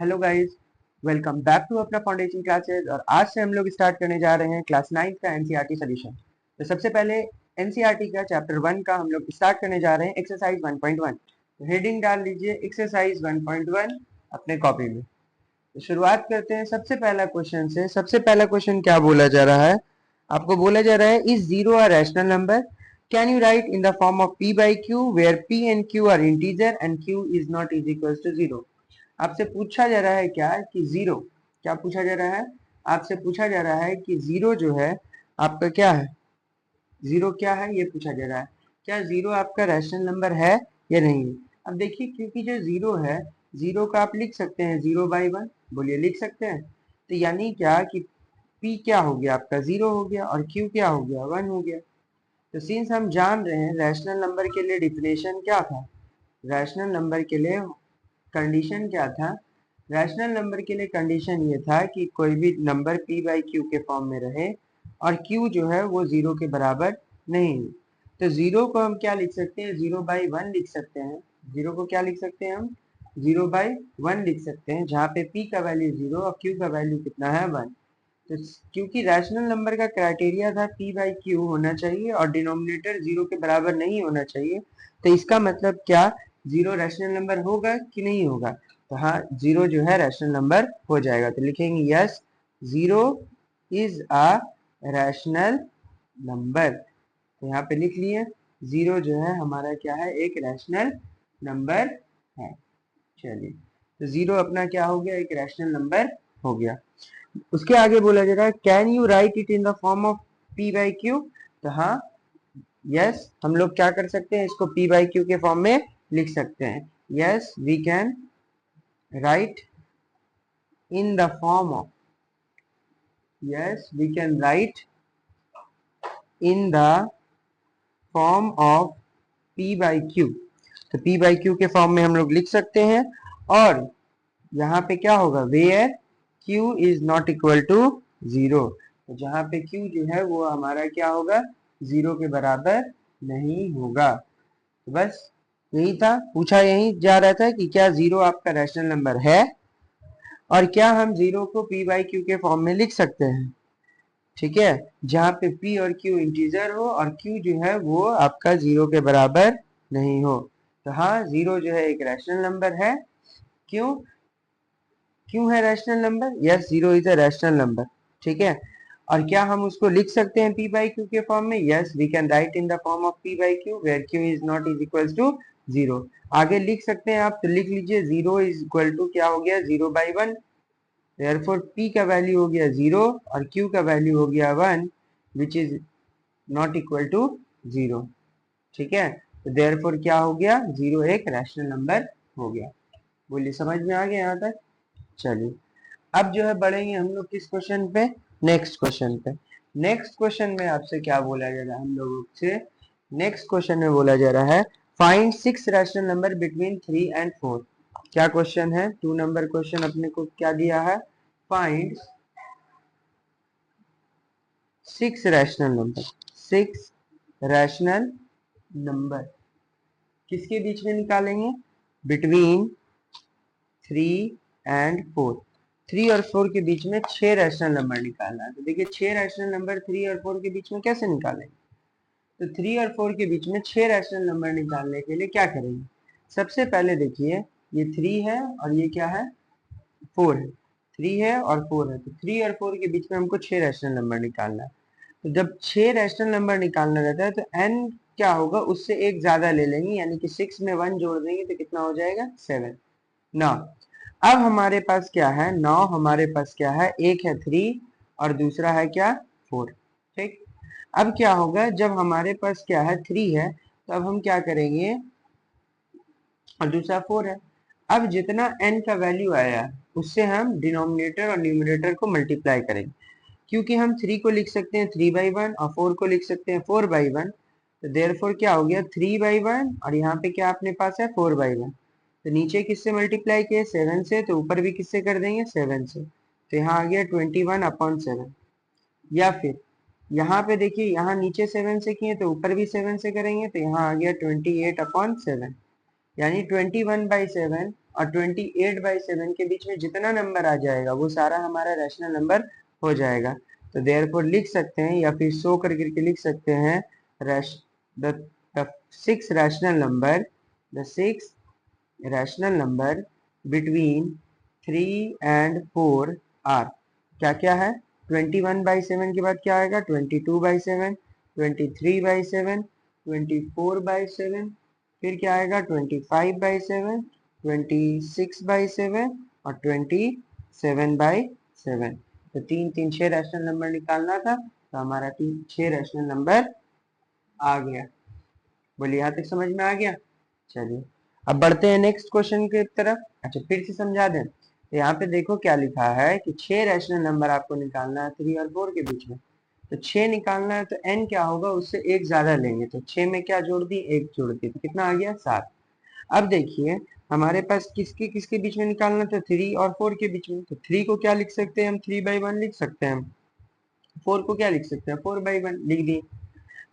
Hello guys, welcome back to अपना foundation classes. और आज से हम लोग स्टार्ट करने जा रहे हैं क्लास 9 का एनसीईआरटी सॉल्यूशन। तो सबसे पहले एनसीईआरटी का चैप्टर 1 का हम लोग स्टार्ट करने जा रहे हैं एक्सरसाइज 1.1। तो हेडिंग डाल लीजिए एक्सरसाइज 1.1 अपने कॉपी में। तो शुरुआत करते हैं सबसे पहला क्वेश्चन से। सबसे पहला क्वेश्चन क्या बोला जा रहा है? आपको बोला जा रहा है is zero a rational number, can you right in the form of p by q where p and q are integer and q is not is equals to zero। आपसे पूछा जा रहा है क्या कि जीरो, क्या पूछा जा रहा है? आपसे पूछा जा रहा है कि जीरो जो है आपका क्या है, जीरो क्या है ये पूछा जा रहा है। क्या जीरो आपका रैशनल नंबर है या नहीं है? अब देखिए, क्योंकि जो जीरो है, जीरो का आप लिख सकते हैं 0/1। बोलिए, लिख सकते हैं। तो यानी क्या कि p क्या हो गया आपका, जीरो हो गया, और q क्या हो गया, 1 हो गया। तो सिंस हम जान रहे हैं रैशनल नंबर के लिए डिफिनेशन क्या था, रैशनल नंबर के लिए कंडीशन क्या था, रैशनल नंबर के लिए कंडीशन ये था कि कोई भी नंबर p बाई क्यू के फॉर्म में रहे और q जो है वो जीरो के बराबर नहीं है। तो जीरो को हम क्या लिख सकते हैं, 0/1 लिख सकते हैं। जीरो को क्या लिख सकते हैं हम, 0/1 लिख सकते हैं, जहाँ पे p का वैल्यू 0 और q का वैल्यू कितना है, 1। तो क्योंकि रैशनल नंबर का क्राइटेरिया था p बाई क्यू होना चाहिए और डिनोमिनेटर जीरो के बराबर नहीं होना चाहिए, तो इसका मतलब क्या, जीरो रैशनल नंबर होगा कि नहीं होगा? तो हाँ, जीरो जो है रैशनल नंबर हो जाएगा। तो लिखेंगे yes, zero is a rational number. तो यहाँ पे लिख लिए, जीरो जो है हमारा क्या है, एक रैशनल नंबर है। चलिए, तो जीरो अपना क्या हो गया, एक रैशनल नंबर हो गया। उसके आगे बोला जा रहा है can you right it in the form of p by q. तो हाँ, यस, हम लोग क्या कर सकते हैं, इसको p बाई क्यू के फॉर्म में लिख सकते हैं। Yes, we can write in the form of, yes we can write in the form of p by q. तो p बाई क्यू के फॉर्म में हम लोग लिख सकते हैं। और यहाँ पे क्या होगा, where q is not equal to zero. तो जहाँ पे q जो है वो हमारा क्या होगा, जीरो के बराबर नहीं होगा। तो बस यही था, पूछा यही जा रहा था कि क्या जीरो आपका रैशनल नंबर है और क्या हम जीरो को p बाई क्यू के फॉर्म में लिख सकते हैं। ठीक है, जहाँ पे p और q इंटीजर हो और q जो है वो आपका जीरो के बराबर नहीं हो। तो हाँ, जीरो जो है एक रैशनल नंबर है। क्यों, क्यों है rational number? Yes, zero is a rational number. ठीक है, और क्या हम उसको लिख सकते हैं p बाई क्यू के फॉर्म में? Yes, we can write in the form of p by q where q is not is equal to zero. आगे लिख सकते हैं आप, तो लिख लीजिए जीरो इज इक्वल टू क्या हो गया, 0/1। देयरफॉर p का वैल्यू हो गया जीरो और q का वैल्यू हो गया 1 which is not equal to zero. ठीक है, तो देयरफॉर क्या हो गया, जीरो एक रैशनल नंबर हो गया। बोलिए, समझ में आ गया यहाँ तक? चलिए, अब जो है बढ़ेंगे हम लोग किस क्वेश्चन पे, नेक्स्ट क्वेश्चन पे। नेक्स्ट क्वेश्चन में आपसे क्या बोला जा रहा है हम लोगों से, नेक्स्ट क्वेश्चन में बोला जा रहा है find 6 rational number between 3 and 4। क्या क्वेश्चन है, 2 नंबर क्वेश्चन अपने को क्या दिया है, find 6 rational number, 6 rational number किसके बीच में निकालेंगे, बिटवीन 3 एंड 4। 3 और 4 के बीच में 6 रैशनल नंबर निकालना है। तो देखिए, 6 रैशनल नंबर 3 और 4 के बीच में कैसे निकालेंगे? तो 3 और 4 के बीच में 6 रैशनल नंबर निकालने के लिए क्या करेंगे, सबसे पहले देखिए, ये 3 है और ये क्या है, 4 है। 3 है और 4 है, तो 3 और 4 के बीच में हमको 6 रैशनल नंबर निकालना है। तो जब 6 रैशनल नंबर निकालना रहता है तो n क्या होगा, उससे एक ज्यादा ले लेंगे, यानी कि 6 में 1 जोड़ देंगे तो कितना हो जाएगा, 7। ना, अब हमारे पास क्या है, नौ हमारे पास क्या है, एक है 3 और दूसरा है क्या, 4। ठीक, अब क्या होगा, जब हमारे पास क्या है 3 है तो अब हम क्या करेंगे, और दूसरा 4 है। अब जितना n का वैल्यू आया उससे हम डिनोमिनेटर और न्यूमरेटर को मल्टीप्लाई करेंगे। क्योंकि हम 3 को लिख सकते हैं 3/1 और 4 को लिख सकते हैं 4/1। तो देयरफॉर क्या हो गया, 3/1 और यहाँ पे क्या अपने पास है 4/1। तो नीचे किससे मल्टीप्लाई किए, 7 से, तो ऊपर भी किससे कर देंगे, 7 से। तो यहाँ आ गया 21/7। या फिर यहाँ पे देखिए, यहाँ नीचे 7 से किए तो ऊपर भी 7 से करेंगे, तो यहाँ आ गया 28/7, यानी 21/7 और 28/7 के बीच में जितना नंबर आ जाएगा वो सारा हमारा रैशनल नंबर हो जाएगा। तो देयरफॉर लिख सकते हैं या फिर शो करके लिख सकते हैं the six rational number between 3 and 4 are क्या क्या है? 21/7 के बाद क्या आएगा? 22/7, 23/7, 24/7, फिर क्या आएगा? 25/7, 26/7 और 27/7। तो तीन 6 रैशनल नंबर निकालना था, तो हमारा 6 रैशनल नंबर आ गया। बोलिए यहाँ तक समझ में आ गया? चलिए अब बढ़ते हैं नेक्स्ट क्वेश्चन की तरफ। अच्छा फिर से समझा दें, तो यहाँ पे देखो क्या लिखा है कि 6 रैशनल नंबर आपको निकालना है 3 और 4 के बीच में। तो 6 निकालना है तो n क्या होगा? उससे एक ज्यादा लेंगे, तो 6 में क्या जोड़ दी? 1 जोड़ दी, तो कितना आ गया? 7। अब देखिए हमारे पास किसके किसके बीच में निकालना था? 3 और 4 के बीच में। तो 3 को क्या लिख सकते हैं हम? 3/1 लिख सकते हैं हम। 4 को क्या लिख सकते हैं? 4/1 लिख दिए।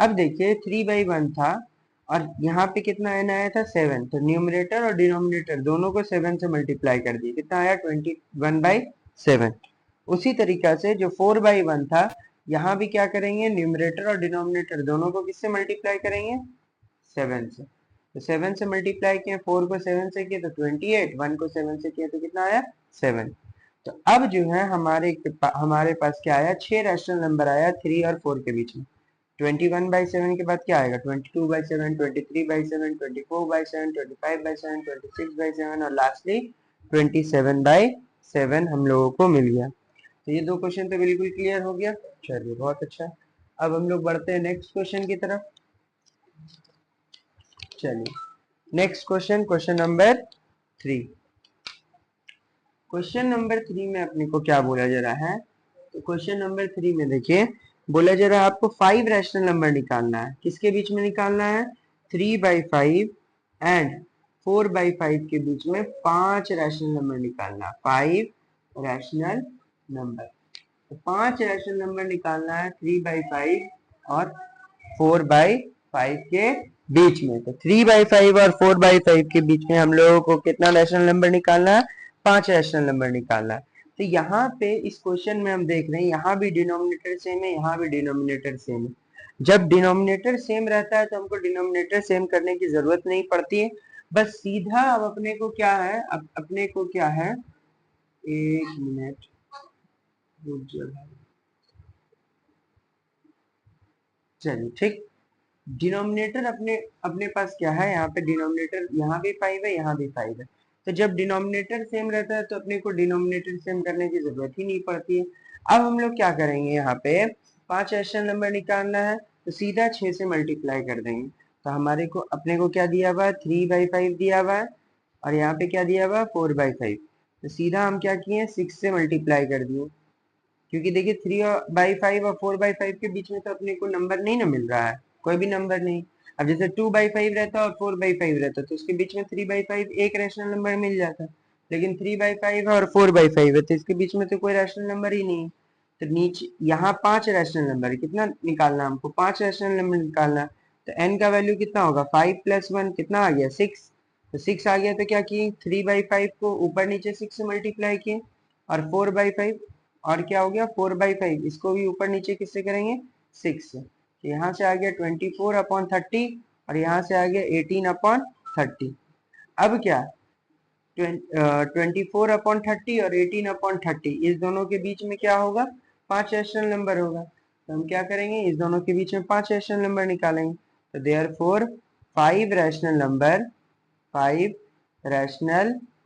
अब देखिए 3/1 था और यहाँ पे कितना n आया था? 7। तो न्यूमरेटर और डिनोमिनेटर दोनों को 7 से मल्टीप्लाई कर दिए, कितना आया? 21/7। उसी तरीका से जो 4/1 था, यहाँ भी क्या करेंगे? न्यूमरेटर और डिनोमिनेटर दोनों को किससे मल्टीप्लाई करेंगे? 7 से। तो 7 से मल्टीप्लाई किया, 4 को 7 से किया तो 28, 1 को 7 से किया तो कितना आया? 7। तो अब जो है हमारे पास क्या आया? 6 रैशनल नंबर आया 3 और 4 के बीच में। 21/7 के बाद क्या आएगा? 22/7, 23/7, 24/7, 25/7, 26/7 और लास्टली 27/7 हम लोगों को मिल गया। तो ये दो क्वेश्चन तो बिल्कुल क्लियर हो गया। चलिए बहुत अच्छा। अब हम लोग बढ़ते हैं नेक्स्ट क्वेश्चन की तरफ। चलिए next question, question number 3। Question number 3 में अपने को क्या बोला जा रहा है? तो क्वेश्चन नंबर 3 में देखिए बोला जा रहा है आपको 5 रैशनल नंबर निकालना है। किसके बीच में निकालना है? 3/5 एंड 4/5 के बीच में 5 रैशनल नंबर निकालना है। 5 रैशनल नंबर, तो 5 रैशनल नंबर निकालना है 3/5 और 4/5 के बीच में। तो 3/5 और 4/5 के बीच में हम लोगों को कितना रैशनल नंबर निकालना है? 5 रैशनल नंबर निकालना है। तो यहाँ पे इस क्वेश्चन में हम देख रहे हैं यहाँ भी डिनोमिनेटर सेम है, यहाँ भी डिनोमिनेटर सेम है। जब डिनोमिनेटर सेम रहता है तो हमको डिनोमिनेटर सेम करने की जरूरत नहीं पड़ती है, बस सीधा अब अपने को क्या है? अब अपने को क्या है? एक मिनट चलिए ठीक। डिनोमिनेटर अपने अपने पास क्या है? यहाँ पे डिनोमिनेटर यहाँ भी 5 है, यहाँ भी 5 है। तो जब डिनोमिनेटर सेम रहता है तो अपने को डिनोमिनेटर सेम करने की जरूरत ही नहीं पड़ती है। अब हम लोग क्या करेंगे? यहाँ पे 5 रैशनल नंबर निकालना है तो सीधा 6 से मल्टीप्लाई कर देंगे। तो हमारे को अपने को क्या दिया हुआ है? 3/5 दिया हुआ है और यहाँ पे क्या दिया हुआ है? 4/5। तो सीधा हम क्या किए? 6 से मल्टीप्लाई कर दिए, क्योंकि देखिए 3/5 और 4/5 के बीच में तो अपने को नंबर नहीं ना मिल रहा है, कोई भी नंबर नहीं। अब जैसे 2/5 रहता और 4/5 रहता तो उसके बीच में 3/5 एक रैशनल नंबर मिल जाता, लेकिन 3/5 और 4/5 है तो इसके बीच में तो कोई रैशनल नंबर ही नहीं। तो नीचे यहाँ 5 रैशनल नंबर, कितना निकालना? हमको 5 रैशनल नंबर निकालना। तो n का वैल्यू कितना होगा? 5 + 1 कितना आ गया? 6। तो 6 आ गया तो क्या किए? 3/5 को ऊपर नीचे 6 से मल्टीप्लाई किए और 4/5 और क्या हो गया? 4/5 इसको भी ऊपर नीचे किससे करेंगे? 6 से। तो यहाँ से आ गया 24/30 और यहाँ से आ गया 18/30। अब क्या? 24/30 और 18/30 इस दोनों के बीच में क्या होगा? 5 रैशनल नंबर होगा। तो हम क्या करेंगे? इस दोनों के बीच में 5 रैशनल नंबर निकालेंगे। तो therefore 5 rational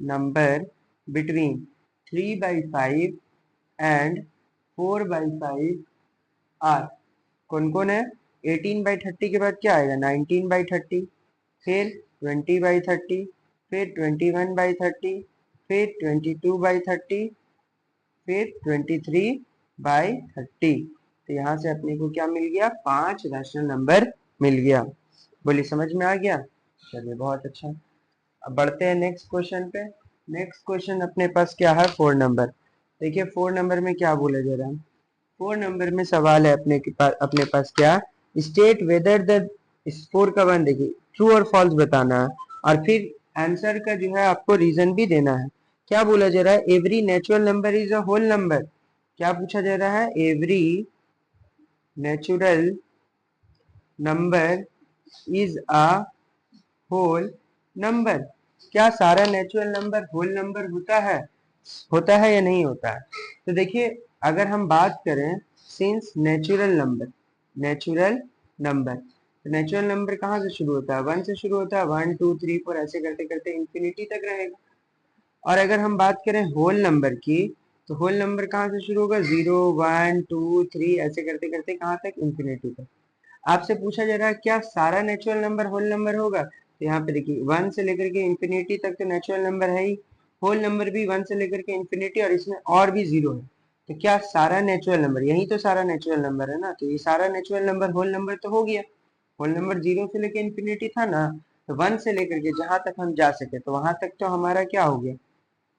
number between 3/5 and 4/5 are कौन कौन है? 18/30 के बाद क्या आएगा? 19/30, फिर 20/30, फिर 21/30, फिर 22/30, फिर 23/30। तो यहाँ से अपने को क्या मिल गया? 5 रैशनल नंबर मिल गया। बोलिए समझ में आ गया? चलिए बहुत अच्छा। अब बढ़ते हैं नेक्स्ट क्वेश्चन पे। नेक्स्ट क्वेश्चन अपने पास क्या है? 4 नंबर। देखिए 4 नंबर में क्या बोला जा रहा है? 4 नंबर में सवाल है अपने पास क्या? स्टेट वेदर द 4 का 1 देखिए ट्रू और फॉल्स बताना है और फिर आंसर का जो है आपको रीजन भी देना है। क्या बोला जा रहा है? Every natural number is a whole number. क्या पूछा जा रहा है? Every natural number is a whole number. क्या सारा नेचुरल नंबर होल नंबर होता है या नहीं होता है? तो देखिए, अगर हम बात करें सिंस नेचुरल नंबर कहाँ से शुरू होता है? 1 से शुरू होता है, 1 2 3 4 ऐसे करते करते इंफिनिटी तक रहेगा। और अगर हम बात करें होल नंबर की, तो होल नंबर कहाँ से शुरू होगा? 0 1 2 3 ऐसे करते करते कहाँ तक? इंफिनिटी तक। आपसे पूछा जा रहा है क्या सारा नेचुरल नंबर होल नंबर होगा? तो यहाँ पे देखिए 1 से लेकर के इंफिनिटी तक तो नेचुरल नंबर है ही, होल नंबर भी 1 से लेकर के इंफिनिटी, और इसमें और भी 0 है। तो क्या सारा नेचुरल नंबर, यही तो सारा नेचुरल नंबर है ना, तो ये सारा नेचुरल नंबर होल नंबर तो हो गया। होल नंबर 0 से लेकर इंफिनिटी था ना, तो 1 से लेकर के जहां तक हम जा सके तो वहां तक तो हमारा क्या हो गया?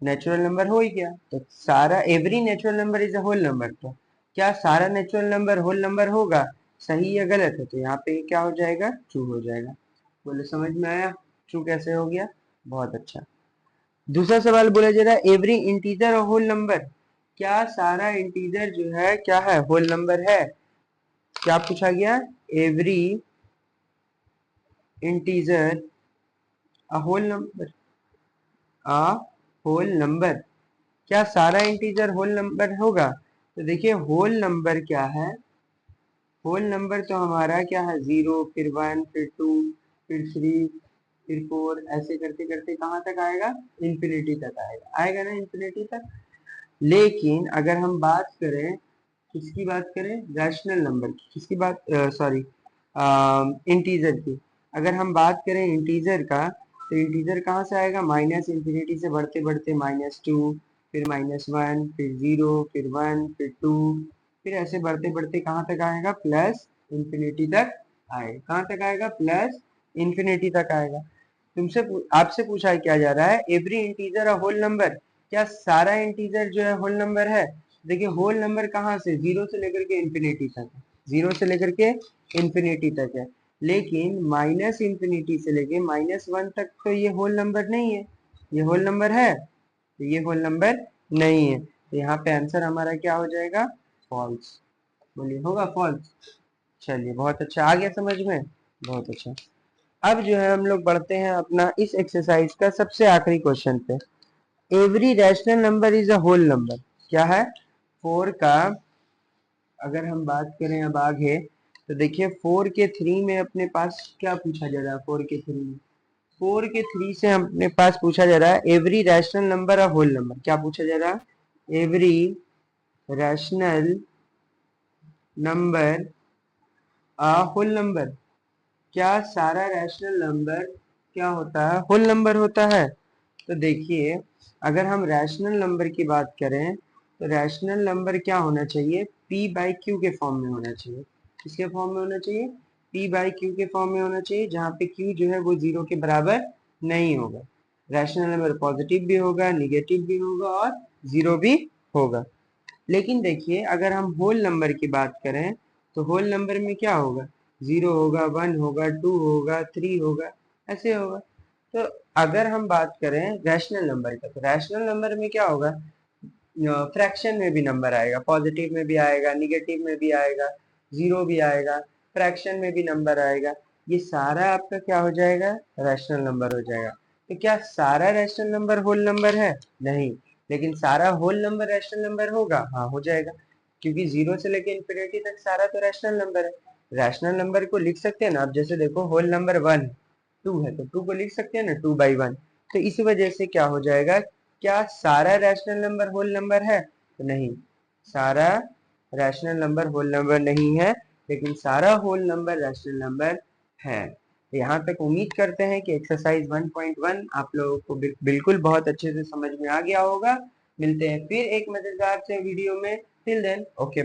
नेचुरल नंबर हो ही गया। तो सारा every natural number is a whole number, तो क्या सारा नेचुरल नंबर होल नंबर होगा? सही या गलत है? तो यहाँ पे क्या हो जाएगा? ट्रू हो जाएगा। बोले समझ में आया? ट्रू कैसे हो गया? बहुत अच्छा। दूसरा सवाल बोला जा रहा है एवरी इंटीजर और होल नंबर। क्या सारा इंटीजर जो है क्या है? होल नंबर है। क्या पूछा गया? Every integer a whole number, a whole number. क्या सारा इंटीजर होल नंबर होगा? तो देखिए होल नंबर क्या है? होल नंबर तो हमारा क्या है? 0 फिर 1 फिर 2 फिर 3 फिर 4 ऐसे करते करते कहाँ तक आएगा? इंफिनिटी तक आएगा ना, इंफिनिटी तक। लेकिन अगर हम बात करें, किसकी बात करें? रैशनल नंबर की। किसकी बात? सॉरी, इंटीजर की। अगर हम बात करें इंटीजर का, तो इंटीजर कहाँ से आएगा? माइनस इंफिनिटी से बढ़ते बढ़ते -2, फिर -1, फिर 0, फिर 1, फिर 2, फिर ऐसे बढ़ते बढ़ते कहाँ तक आएगा? प्लस इंफिनिटी तक आएगा। कहाँ तक आएगा? प्लस इंफिनिटी तक आएगा। आपसे पूछा क्या जा रहा है? Every integer a whole number. क्या सारा इंटीजर जो है होल नंबर है? देखिए होल नंबर कहाँ से? 0 से लेकर के इंफिनिटी तक है। 0 से लेकर के इंफिनिटी तक है। लेकिन माइनस इंफिनिटी से लेके -1 तक तो ये होल नंबर नहीं है। ये होल नंबर है? तो ये होल नंबर नहीं है। तो यहाँ पे आंसर हमारा क्या हो जाएगा? फॉल्स। बोलिए होगा फॉल्स? चलिए बहुत अच्छा, आ गया समझ में? बहुत अच्छा। अब जो है हम लोग बढ़ते हैं अपना इस एक्सरसाइज का सबसे आखिरी क्वेश्चन पे। Every rational number is a whole number. क्या है? 4 का अगर हम बात करें अब आगे, तो देखिए 4 के 3 में अपने पास क्या पूछा जा रहा है? 4 के 3 में, 4 के 3 से अपने पास पूछा जा रहा है every rational number a whole number. क्या पूछा जा रहा है? Every rational number a whole number. क्या सारा रैशनल नंबर क्या होता है? होल नंबर होता है। तो देखिए अगर हम रैशनल नंबर की बात करें, तो रैशनल नंबर क्या होना चाहिए? p बाई क्यू के फॉर्म में होना चाहिए। किसके फॉर्म में होना चाहिए? p बाई क्यू के फॉर्म में होना चाहिए, जहाँ पे q जो है वो 0 के बराबर नहीं होगा। रैशनल नंबर पॉजिटिव भी होगा, निगेटिव भी होगा और 0 भी होगा। लेकिन देखिए अगर हम होल नंबर की बात करें, तो होल नंबर में क्या होगा? 0 होगा, 1 होगा, 2 होगा, 3 होगा, ऐसे होगा। तो अगर हम बात करें रैशनल नंबर का, तो रैशनल नंबर में क्या होगा? फ्रैक्शन में भी नंबर आएगा, पॉजिटिव में भी आएगा, निगेटिव में भी आएगा, 0 भी आएगा, फ्रैक्शन में भी नंबर आएगा। ये सारा आपका क्या हो जाएगा? रैशनल नंबर हो जाएगा। तो क्या सारा रैशनल नंबर होल नंबर है? नहीं। लेकिन सारा होल नंबर रैशनल नंबर होगा? हाँ हो जाएगा, क्योंकि 0 से लेके इंफिनिटी तक सारा तो रैशनल नंबर है। रैशनल नंबर को लिख सकते हैं ना आप, जैसे देखो होल नंबर 1 2 है तो 2 को लिख सकते हैं ना, 2 बाई 1। तो इस वजह से क्या हो जाएगा? क्या सारा रैशनल नंबर होल नंबर है? तो नहीं, सारा रैशनल नंबर होल नंबर नहीं है, लेकिन सारा होल नंबर रैशनल नंबर है। तो यहाँ तक उम्मीद करते हैं कि एक्सरसाइज 1.1 आप लोगों को बिल्कुल बहुत अच्छे से समझ में आ गया होगा। मिलते हैं फिर एक मजेदार से वीडियो में। Till then okay.